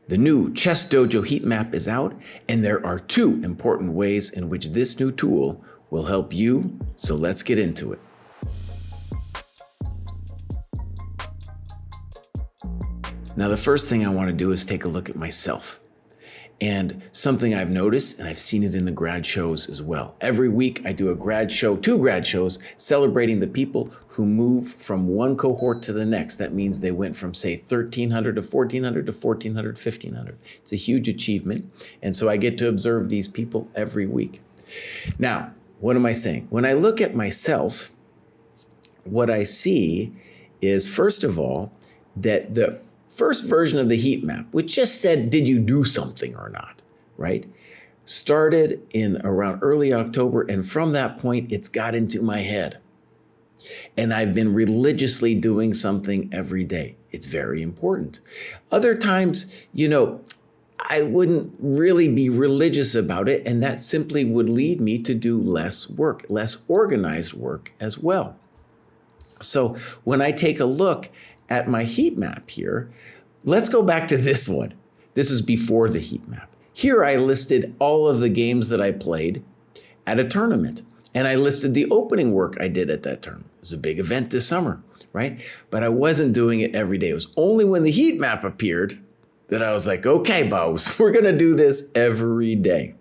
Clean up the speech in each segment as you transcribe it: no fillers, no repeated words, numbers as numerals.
The new ChessDojo Heatmap is out, and there are 2 important ways in which this new tool will help you, so let's get into it. Now, the first thing I want to do is take a look at myself. And something I've noticed, and I've seen it in the grad shows as well. Every week I do a grad show, 2 grad shows, celebrating the people who move from one cohort to the next. That means they went from, say, 1,300 to 1,400 to 1,400, 1,500. It's a huge achievement. And so I get to observe these people every week. Now, what am I saying? When I look at myself, what I see is, first of all, that the first version of the heat map, which just said, did you do something or not, right? Started in around early October, and from that point, it's got into my head. And I've been religiously doing something every day. It's very important. Other times, I wouldn't really be religious about it, and that simply would lead me to do less work, less organized work as well. So when I take a look at my heat map here, let's go back to this one. This is before the heat map. Here I listed all of the games that I played at a tournament, and I listed the opening work I did at that tournament. It was a big event this summer, right? But I wasn't doing it every day. It was only when the heat map appeared that I was like, okay, boss, we're gonna do this every day.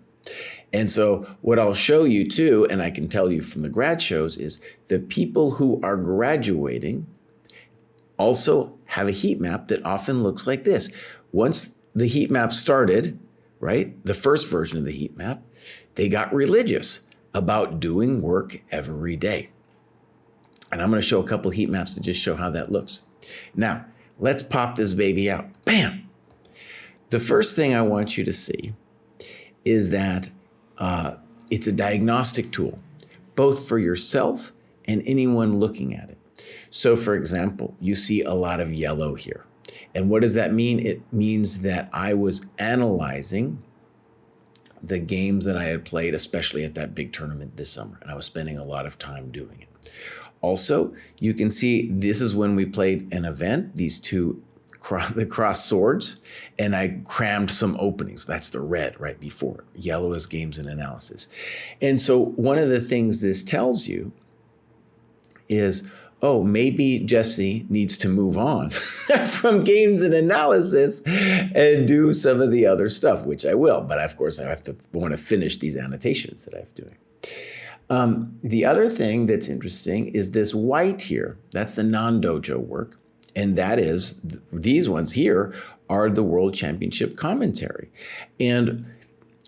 And so what I'll show you too, and I can tell you from the grad shows, is the people who are graduating also have a heat map that often looks like this. Once the heat map started, right, the first version of the heat map, they got religious about doing work every day. And I'm going to show a couple heat maps to just show how that looks. Now, let's pop this baby out. Bam! The first thing I want you to see is that it's a diagnostic tool, both for yourself and anyone looking at it. So for example, you see a lot of yellow here. And what does that mean? It means that I was analyzing the games that I had played, especially at that big tournament this summer. And I was spending a lot of time doing it. Also, you can see this is when we played an event, these 2 the cross swords, and I crammed some openings. That's the red right before. Yellow is games and analysis. And so one of the things this tells you is, oh, maybe Jesse needs to move on from games and analysis and do some of the other stuff, which I will. But of course, I want to finish these annotations that I'm doing. The other thing that's interesting is this white here. That's the non-dojo work. And that is, these ones here are the World Championship commentary. And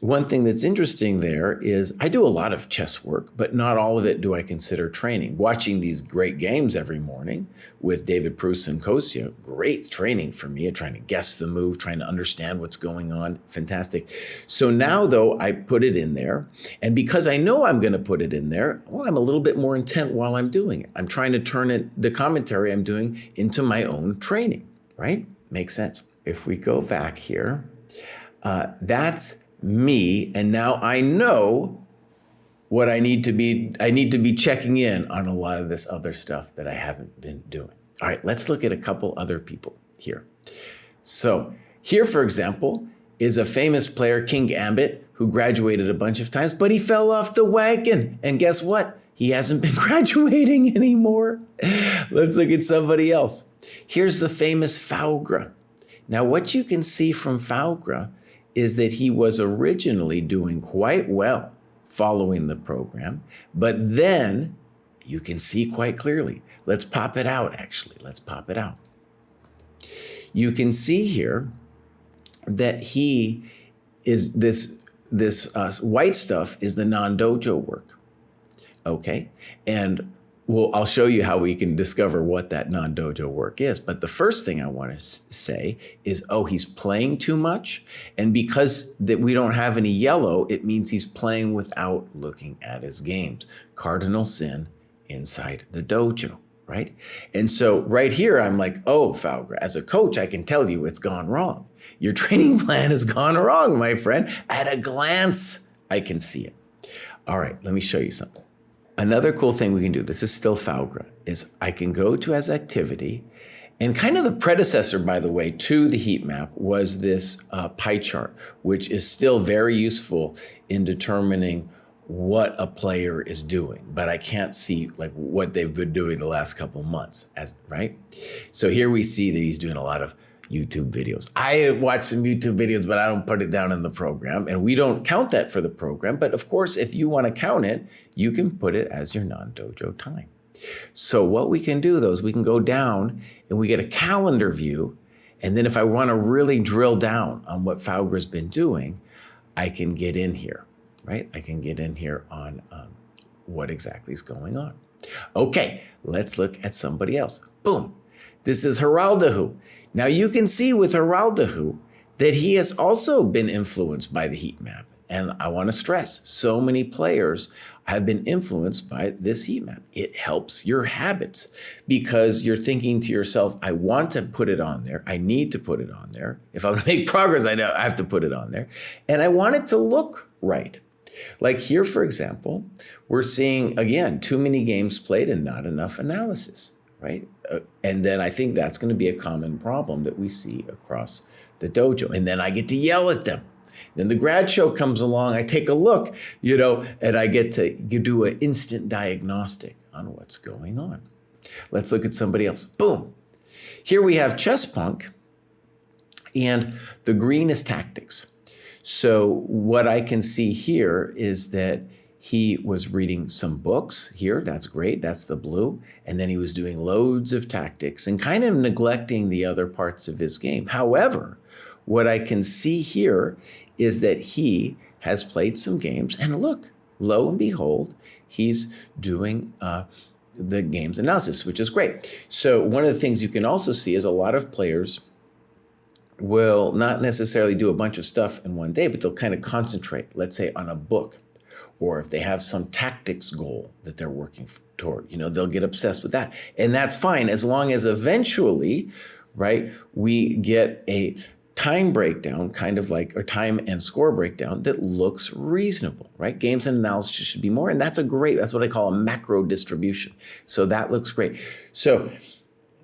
one thing that's interesting there is I do a lot of chess work, but not all of it do I consider training. Watching these great games every morning with David Proust and Kostya, great training for me, trying to guess the move, trying to understand what's going on, fantastic. So now though, I put it in there, and because I know I'm gonna put it in there, well, I'm a little bit more intent while I'm doing it. I'm trying to turn the commentary I'm doing into my own training, right? Makes sense. If we go back here, that's me, and now I know what I need to be checking in on a lot of this other stuff that I haven't been doing. All right, let's look at a couple other people here. So here, for example, is a famous player, King Gambit, who graduated a bunch of times, but he fell off the wagon. And guess what? He hasn't been graduating anymore. Let's look at somebody else. Here's the famous Faugra. Now, what you can see from Faugra is that he was originally doing quite well following the program, but then you can see quite clearly. Let's pop it out, actually. Let's pop it out. You can see here that he is this white stuff is the non-dojo work, okay? And I'll show you how we can discover what that non-dojo work is. But the first thing I want to say is, oh, he's playing too much. And because that we don't have any yellow, it means he's playing without looking at his games. Cardinal sin inside the dojo, right? And so right here, I'm like, oh, Faugra, as a coach, I can tell you it's gone wrong. Your training plan has gone wrong, my friend. At a glance, I can see it. All right, let me show you something. Another cool thing we can do, this is still Faugra, is I can go to his activity And kind of the predecessor, by the way, to the heat map was this pie chart, which is still very useful in determining what a player is doing, but I can't see like what they've been doing the last couple months, right? So here we see that he's doing a lot of YouTube videos. I watch some YouTube videos, but I don't put it down in the program, and we don't count that for the program. But of course, if you want to count it, you can put it as your non-dojo time. So what we can do though is we can go down and we get a calendar view. And then if I want to really drill down on what Fauger's been doing, I can get in here, right? I can get in here on what exactly is going on. Okay, let's look at somebody else. Boom. This is Geraldo. Now you can see with Geraldo that he has also been influenced by the heat map. And I want to stress, so many players have been influenced by this heat map. It helps your habits because you're thinking to yourself, I want to put it on there. I need to put it on there. If I want to make progress, I know I have to put it on there. And I want it to look right. Like here, for example, we're seeing, again, too many games played and not enough analysis, right? And then I think that's going to be a common problem that we see across the dojo. And then I get to yell at them. Then the grad show comes along, I take a look, and I get to do an instant diagnostic on what's going on. Let's look at somebody else. Boom. Here we have Chess Punk, and the green is tactics. So what I can see here is that he was reading some books here. That's great. That's the blue. And then he was doing loads of tactics and kind of neglecting the other parts of his game. However, what I can see here is that he has played some games, and look, lo and behold, he's doing the game's analysis, which is great. So one of the things you can also see is a lot of players will not necessarily do a bunch of stuff in one day, but they'll kind of concentrate, let's say on a book, or if they have some tactics goal that they're working toward, they'll get obsessed with that. And that's fine as long as eventually, right, we get a time breakdown, or time and score breakdown that looks reasonable, right? Games and analysis should be more, and that's what I call a macro distribution. So that looks great. So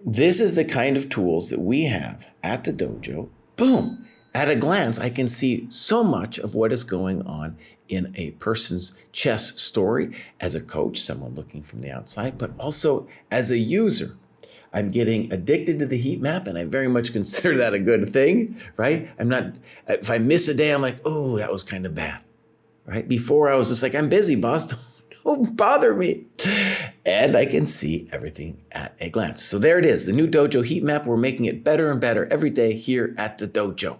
this is the kind of tools that we have at the dojo. Boom, at a glance, I can see so much of what is going on in a person's chess story as a coach, someone looking from the outside, but also as a user. I'm getting addicted to the heat map, and I very much consider that a good thing, right? If I miss a day, I'm like, oh, that was kind of bad, right? Before I was just like, I'm busy, boss, don't bother me. And I can see everything at a glance. So there it is, the new dojo heat map. We're making it better and better every day here at the dojo.